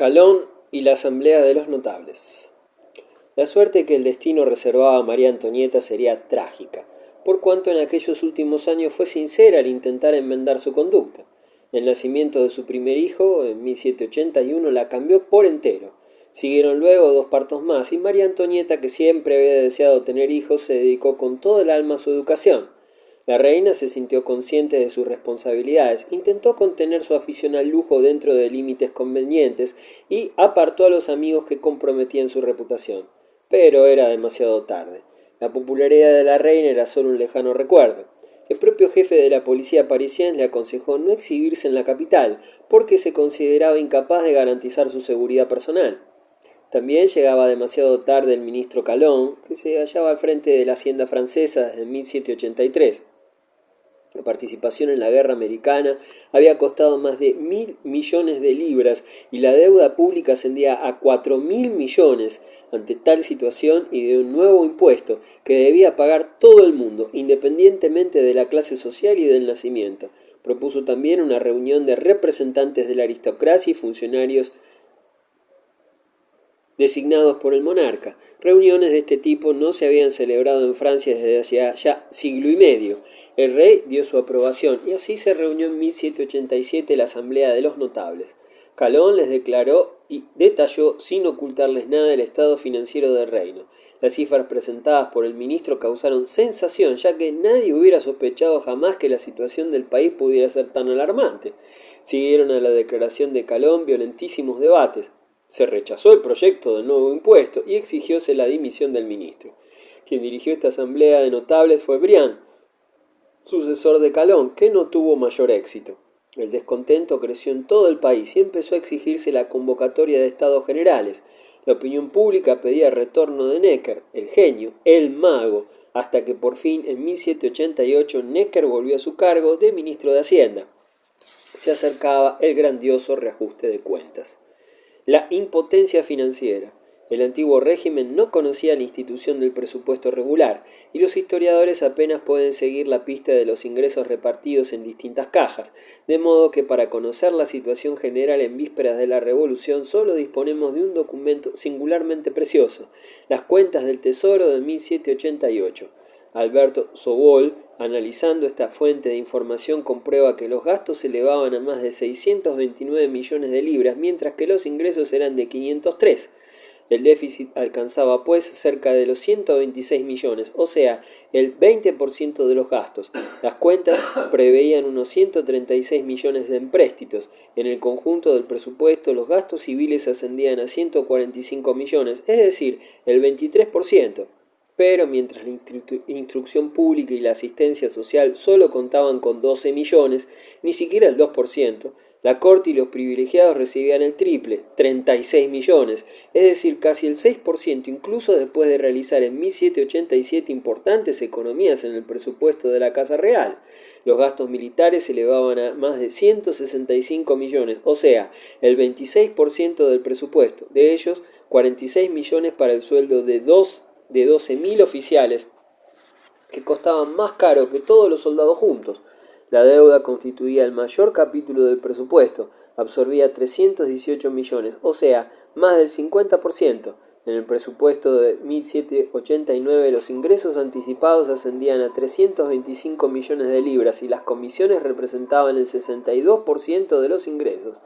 Calón y la Asamblea de los Notables. La suerte que el destino reservaba a María Antonieta sería trágica, por cuanto en aquellos últimos años fue sincera al intentar enmendar su conducta. El nacimiento de su primer hijo, en 1781, la cambió por entero. Siguieron luego dos partos más, y María Antonieta, que siempre había deseado tener hijos, se dedicó con todo el alma a su educación. La reina se sintió consciente de sus responsabilidades, intentó contener su afición al lujo dentro de límites convenientes y apartó a los amigos que comprometían su reputación. Pero era demasiado tarde. La popularidad de la reina era solo un lejano recuerdo. El propio jefe de la policía parisiense le aconsejó no exhibirse en la capital, porque se consideraba incapaz de garantizar su seguridad personal. También llegaba demasiado tarde el ministro Calón, que se hallaba al frente de la hacienda francesa desde 1783. La participación en la guerra americana había costado más de 1.000 millones de libras y la deuda pública ascendía a 4.000 millones. Ante tal situación y de un nuevo impuesto que debía pagar todo el mundo, independientemente de la clase social y del nacimiento, propuso también una reunión de representantes de la aristocracia y funcionarios designados por el monarca. Reuniones de este tipo no se habían celebrado en Francia desde hacía ya siglo y medio. El rey dio su aprobación y así se reunió en 1787 la Asamblea de los Notables. Calón les declaró y detalló sin ocultarles nada el estado financiero del reino. Las cifras presentadas por el ministro causaron sensación, ya que nadie hubiera sospechado jamás que la situación del país pudiera ser tan alarmante. Siguieron a la declaración de Calón violentísimos debates. Se rechazó el proyecto del nuevo impuesto y exigióse la dimisión del ministro. Quien dirigió esta asamblea de notables fue Briand, sucesor de Calón, que no tuvo mayor éxito. El descontento creció en todo el país y empezó a exigirse la convocatoria de estados generales. La opinión pública pedía el retorno de Necker, el genio, el mago, hasta que por fin en 1788 Necker volvió a su cargo de ministro de Hacienda. Se acercaba el grandioso reajuste de cuentas. La impotencia financiera. El antiguo régimen no conocía la institución del presupuesto regular, y los historiadores apenas pueden seguir la pista de los ingresos repartidos en distintas cajas, de modo que para conocer la situación general en vísperas de la Revolución solo disponemos de un documento singularmente precioso, las cuentas del Tesoro de 1788. Alberto Sobol, analizando esta fuente de información, comprueba que los gastos se elevaban a más de 629 millones de libras, mientras que los ingresos eran de 503. El déficit alcanzaba pues cerca de los 126 millones, o sea, el 20% de los gastos. Las cuentas preveían unos 136 millones de empréstitos. En el conjunto del presupuesto, los gastos civiles ascendían a 145 millones, es decir, el 23%. Pero mientras la instrucción pública y la asistencia social solo contaban con 12 millones, ni siquiera el 2%, la corte y los privilegiados recibían el triple, 36 millones, es decir, casi el 6%, incluso después de realizar en 1787 importantes economías en el presupuesto de la Casa Real. Los gastos militares se elevaban a más de 165 millones, o sea, el 26% del presupuesto. De ellos, 46 millones para el sueldo de 12.000 oficiales, que costaban más caro que todos los soldados juntos. La deuda constituía el mayor capítulo del presupuesto, absorbía 318 millones, o sea, más del 50%. En el presupuesto de 1789 los ingresos anticipados ascendían a 325 millones de libras y las comisiones representaban el 62% de los ingresos.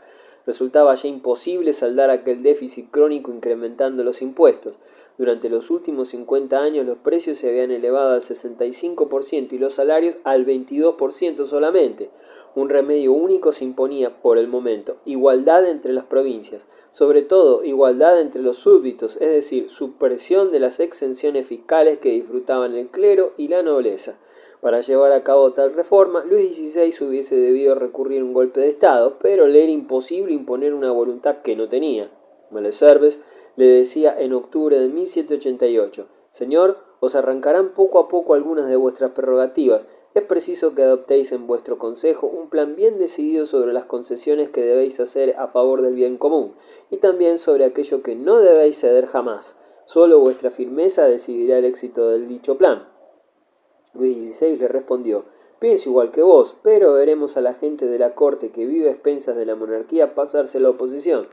Resultaba ya imposible saldar aquel déficit crónico incrementando los impuestos. Durante los últimos 50 años los precios se habían elevado al 65% y los salarios al 22% solamente. Un remedio único se imponía por el momento: igualdad entre las provincias, sobre todo igualdad entre los súbditos, es decir, supresión de las exenciones fiscales que disfrutaban el clero y la nobleza. Para llevar a cabo tal reforma, Luis XVI hubiese debido recurrir a un golpe de Estado, pero le era imposible imponer una voluntad que no tenía. Malesherbes le decía en octubre de 1788: «Señor, os arrancarán poco a poco algunas de vuestras prerrogativas. Es preciso que adoptéis en vuestro consejo un plan bien decidido sobre las concesiones que debéis hacer a favor del bien común, y también sobre aquello que no debéis ceder jamás. Solo vuestra firmeza decidirá el éxito del dicho plan». Luis XVI le respondió: «Pienso igual que vos, pero veremos a la gente de la corte que vive a expensas de la monarquía pasarse a la oposición».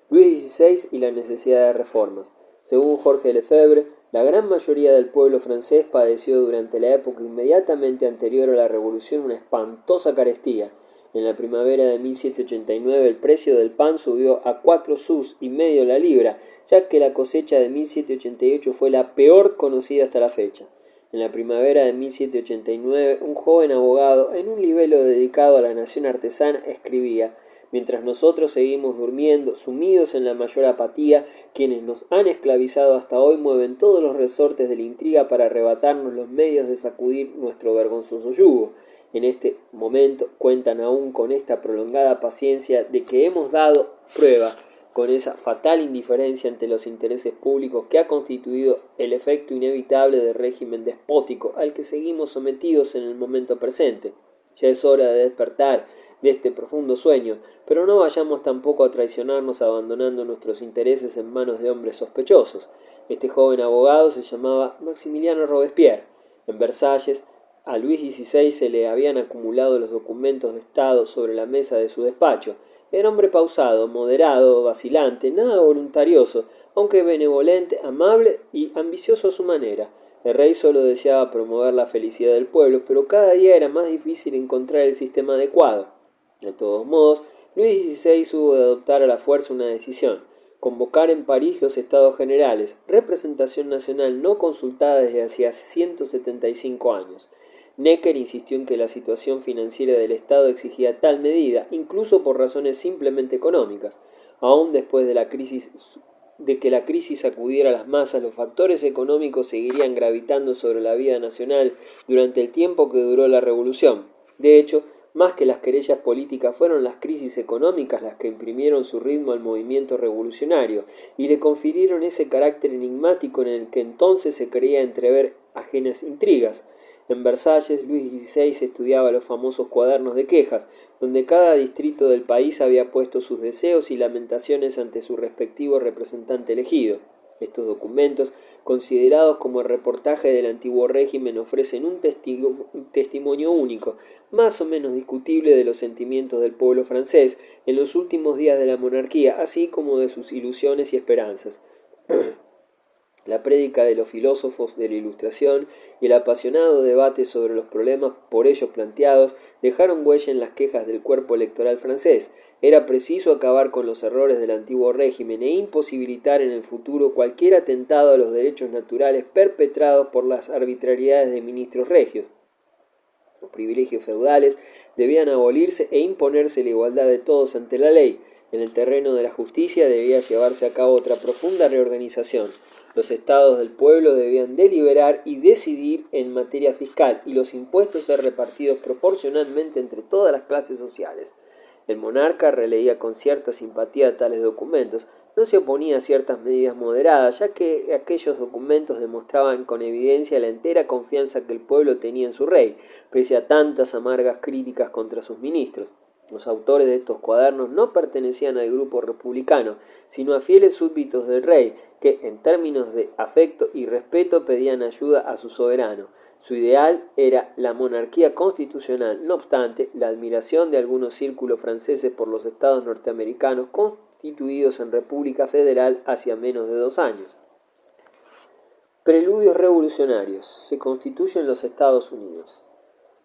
Luis XVI y la necesidad de reformas. Según Jorge Lefebvre, la gran mayoría del pueblo francés padeció durante la época inmediatamente anterior a la Revolución una espantosa carestía. En la primavera de 1789 el precio del pan subió a 4,5 sous la libra, ya que la cosecha de 1788 fue la peor conocida hasta la fecha. En la primavera de 1789, un joven abogado, en un libelo dedicado a la nación artesana, escribía: mientras nosotros seguimos durmiendo, sumidos en la mayor apatía, quienes nos han esclavizado hasta hoy mueven todos los resortes de la intriga para arrebatarnos los medios de sacudir nuestro vergonzoso yugo. En este momento cuentan aún con esta prolongada paciencia de que hemos dado prueba, con esa fatal indiferencia ante los intereses públicos que ha constituido el efecto inevitable del régimen despótico al que seguimos sometidos en el momento presente. Ya es hora de despertar de este profundo sueño, pero no vayamos tampoco a traicionarnos abandonando nuestros intereses en manos de hombres sospechosos. Este joven abogado se llamaba Maximiliano Robespierre. En Versalles, a Luis XVI se le habían acumulado los documentos de Estado sobre la mesa de su despacho. Era hombre pausado, moderado, vacilante, nada voluntarioso, aunque benevolente, amable y ambicioso a su manera. El rey solo deseaba promover la felicidad del pueblo, pero cada día era más difícil encontrar el sistema adecuado. De todos modos, Luis XVI hubo de adoptar a la fuerza una decisión: convocar en París los Estados Generales, representación nacional no consultada desde hacía 175 años. Necker insistió en que la situación financiera del Estado exigía tal medida, incluso por razones simplemente económicas. Aún después de que la crisis sacudiera a las masas, los factores económicos seguirían gravitando sobre la vida nacional durante el tiempo que duró la revolución. De hecho, más que las querellas políticas, fueron las crisis económicas las que imprimieron su ritmo al movimiento revolucionario y le confirieron ese carácter enigmático en el que entonces se creía entrever ajenas intrigas. En Versalles, Luis XVI estudiaba los famosos cuadernos de quejas, donde cada distrito del país había puesto sus deseos y lamentaciones ante su respectivo representante elegido. Estos documentos, considerados como el reportaje del antiguo régimen, ofrecen un testimonio único, más o menos discutible, de los sentimientos del pueblo francés en los últimos días de la monarquía, así como de sus ilusiones y esperanzas. La prédica de los filósofos de la Ilustración y el apasionado debate sobre los problemas por ellos planteados dejaron huella en las quejas del cuerpo electoral francés. Era preciso acabar con los errores del antiguo régimen e imposibilitar en el futuro cualquier atentado a los derechos naturales perpetrados por las arbitrariedades de ministros regios. Los privilegios feudales debían abolirse e imponerse la igualdad de todos ante la ley. En el terreno de la justicia debía llevarse a cabo otra profunda reorganización. Los estados del pueblo debían deliberar y decidir en materia fiscal y los impuestos ser repartidos proporcionalmente entre todas las clases sociales. El monarca releía con cierta simpatía tales documentos, no se oponía a ciertas medidas moderadas, ya que aquellos documentos demostraban con evidencia la entera confianza que el pueblo tenía en su rey, pese a tantas amargas críticas contra sus ministros. Los autores de estos cuadernos no pertenecían al grupo republicano, sino a fieles súbditos del rey, que en términos de afecto y respeto pedían ayuda a su soberano. Su ideal era la monarquía constitucional. No obstante, la admiración de algunos círculos franceses por los estados norteamericanos constituidos en República Federal hacía menos de 2 años. Preludios revolucionarios. Se constituyen los Estados Unidos.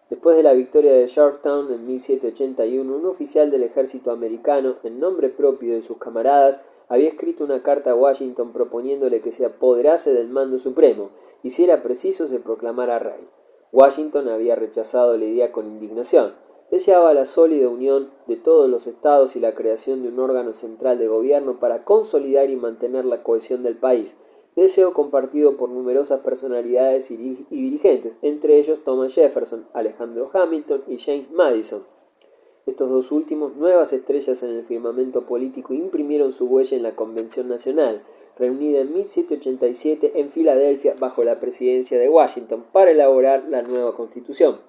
Después de la victoria de Yorktown en 1781, un oficial del ejército americano, en nombre propio de sus camaradas, había escrito una carta a Washington proponiéndole que se apoderase del mando supremo y, si era preciso, se proclamara rey. Washington había rechazado la idea con indignación. Deseaba la sólida unión de todos los estados y la creación de un órgano central de gobierno para consolidar y mantener la cohesión del país, deseo compartido por numerosas personalidades y dirigentes, entre ellos Thomas Jefferson, Alexander Hamilton y James Madison. Estos dos últimos, nuevas estrellas en el firmamento político, imprimieron su huella en la Convención Nacional, reunida en 1787 en Filadelfia bajo la presidencia de Washington, para elaborar la nueva Constitución.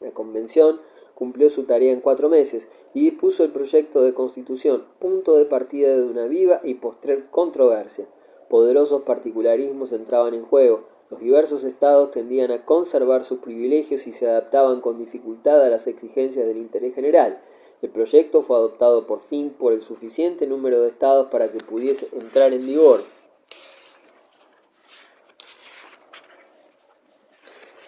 La Convención cumplió su tarea en 4 meses y dispuso el proyecto de Constitución, punto de partida de una viva y postrer controversia. Poderosos particularismos entraban en juego. Los diversos estados tendían a conservar sus privilegios y se adaptaban con dificultad a las exigencias del interés general. El proyecto fue adoptado por fin por el suficiente número de estados para que pudiese entrar en vigor.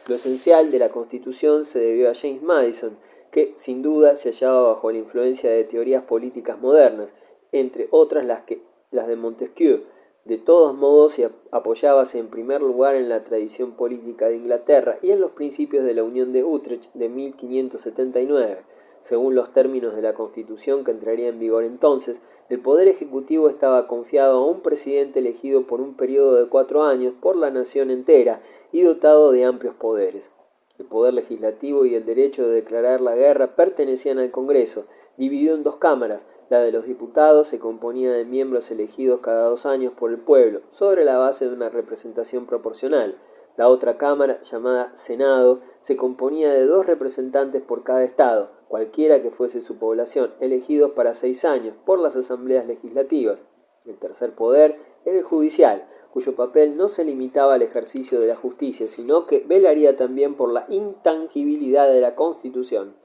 Lo esencial de la Constitución se debió a James Madison, que sin duda se hallaba bajo la influencia de teorías políticas modernas, entre otras las de Montesquieu. De todos modos, se apoyábase en primer lugar en la tradición política de Inglaterra y en los principios de la Unión de Utrecht de 1579. Según los términos de la Constitución que entraría en vigor entonces, el Poder Ejecutivo estaba confiado a un presidente elegido por un periodo de 4 años por la nación entera y dotado de amplios poderes. El Poder Legislativo y el derecho de declarar la guerra pertenecían al Congreso, dividido en 2 cámaras. La de los diputados se componía de miembros elegidos cada 2 años por el pueblo, sobre la base de una representación proporcional. La otra cámara, llamada Senado, se componía de 2 representantes por cada estado, cualquiera que fuese su población, elegidos para 6 años por las asambleas legislativas. El tercer poder era el judicial, cuyo papel no se limitaba al ejercicio de la justicia, sino que velaría también por la intangibilidad de la Constitución.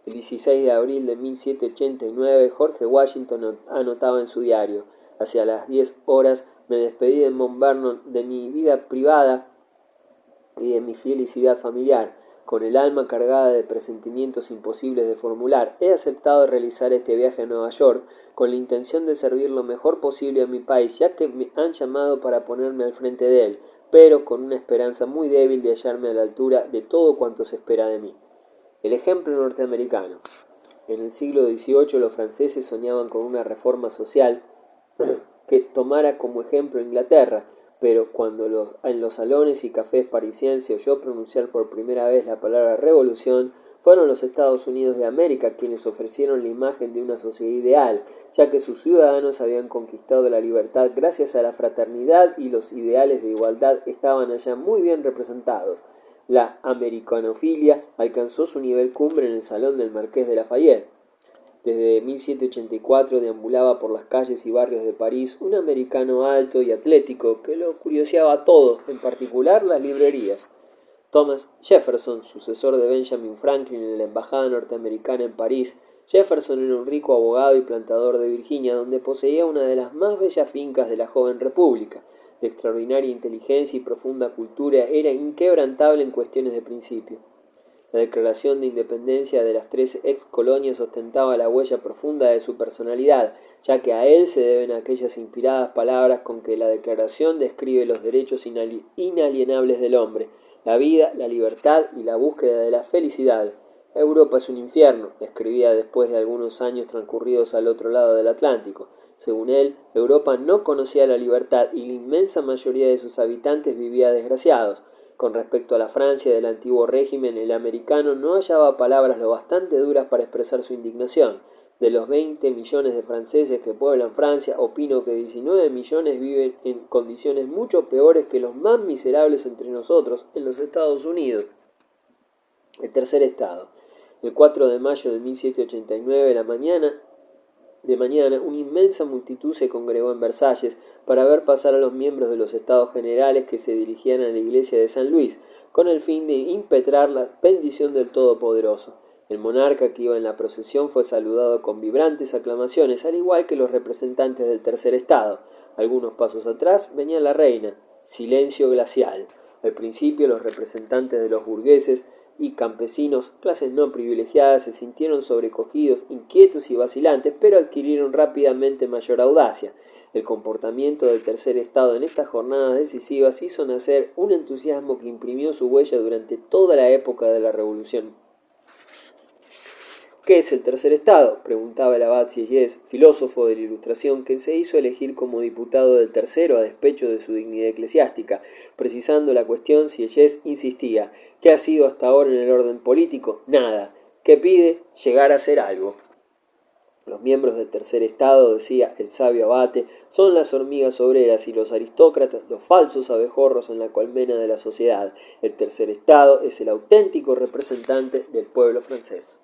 El 16 de abril de 1789, George Washington anotaba en su diario: hacia las 10 horas me despedí de Mount Vernon, de mi vida privada y de mi felicidad familiar. Con el alma cargada de presentimientos imposibles de formular, he aceptado realizar este viaje a Nueva York con la intención de servir lo mejor posible a mi país, ya que me han llamado para ponerme al frente de él, pero con una esperanza muy débil de hallarme a la altura de todo cuanto se espera de mí. El ejemplo norteamericano. En el siglo XVIII los franceses soñaban con una reforma social que tomara como ejemplo Inglaterra, pero cuando en los salones y cafés parisienses se oyó pronunciar por primera vez la palabra revolución, fueron los Estados Unidos de América quienes ofrecieron la imagen de una sociedad ideal, ya que sus ciudadanos habían conquistado la libertad gracias a la fraternidad y los ideales de igualdad estaban allá muy bien representados. La americanofilia alcanzó su nivel cumbre en el Salón del Marqués de Lafayette. Desde 1784 deambulaba por las calles y barrios de París un americano alto y atlético que lo curioseaba todo, en particular las librerías. Thomas Jefferson, sucesor de Benjamin Franklin en la embajada norteamericana en París, Jefferson era un rico abogado y plantador de Virginia, donde poseía una de las más bellas fincas de la joven república. De extraordinaria inteligencia y profunda cultura, era inquebrantable en cuestiones de principio. La declaración de independencia de las 13 ex colonias ostentaba la huella profunda de su personalidad, ya que a él se deben aquellas inspiradas palabras con que la declaración describe los derechos inalienables del hombre, la vida, la libertad y la búsqueda de la felicidad. Europa es un infierno, escribía después de algunos años transcurridos al otro lado del Atlántico. Según él, Europa no conocía la libertad y la inmensa mayoría de sus habitantes vivía desgraciados. Con respecto a la Francia del antiguo régimen, el americano no hallaba palabras lo bastante duras para expresar su indignación. De los 20 millones de franceses que pueblan Francia, opino que 19 millones viven en condiciones mucho peores que los más miserables entre nosotros en los Estados Unidos. El tercer estado. El 4 de mayo de 1789, de mañana, una inmensa multitud se congregó en Versalles para ver pasar a los miembros de los Estados Generales que se dirigían a la iglesia de San Luis, con el fin de impetrar la bendición del Todopoderoso. El monarca que iba en la procesión fue saludado con vibrantes aclamaciones, al igual que los representantes del tercer estado. Algunos pasos atrás venía la reina. Silencio glacial. Al principio los representantes de los burgueses y campesinos, clases no privilegiadas, se sintieron sobrecogidos, inquietos y vacilantes, pero adquirieron rápidamente mayor audacia. El comportamiento del tercer estado en estas jornadas decisivas hizo nacer un entusiasmo que imprimió su huella durante toda la época de la Revolución. ¿Qué es el tercer estado?, preguntaba el abad Sieyès, filósofo de la Ilustración, que se hizo elegir como diputado del tercero a despecho de su dignidad eclesiástica. Precisando la cuestión, Sieyès insistía: ¿qué ha sido hasta ahora en el orden político? Nada. ¿Qué pide? Llegar a ser algo. Los miembros del tercer estado, decía el sabio abate, son las hormigas obreras y los aristócratas, los falsos abejorros en la colmena de la sociedad. El tercer estado es el auténtico representante del pueblo francés.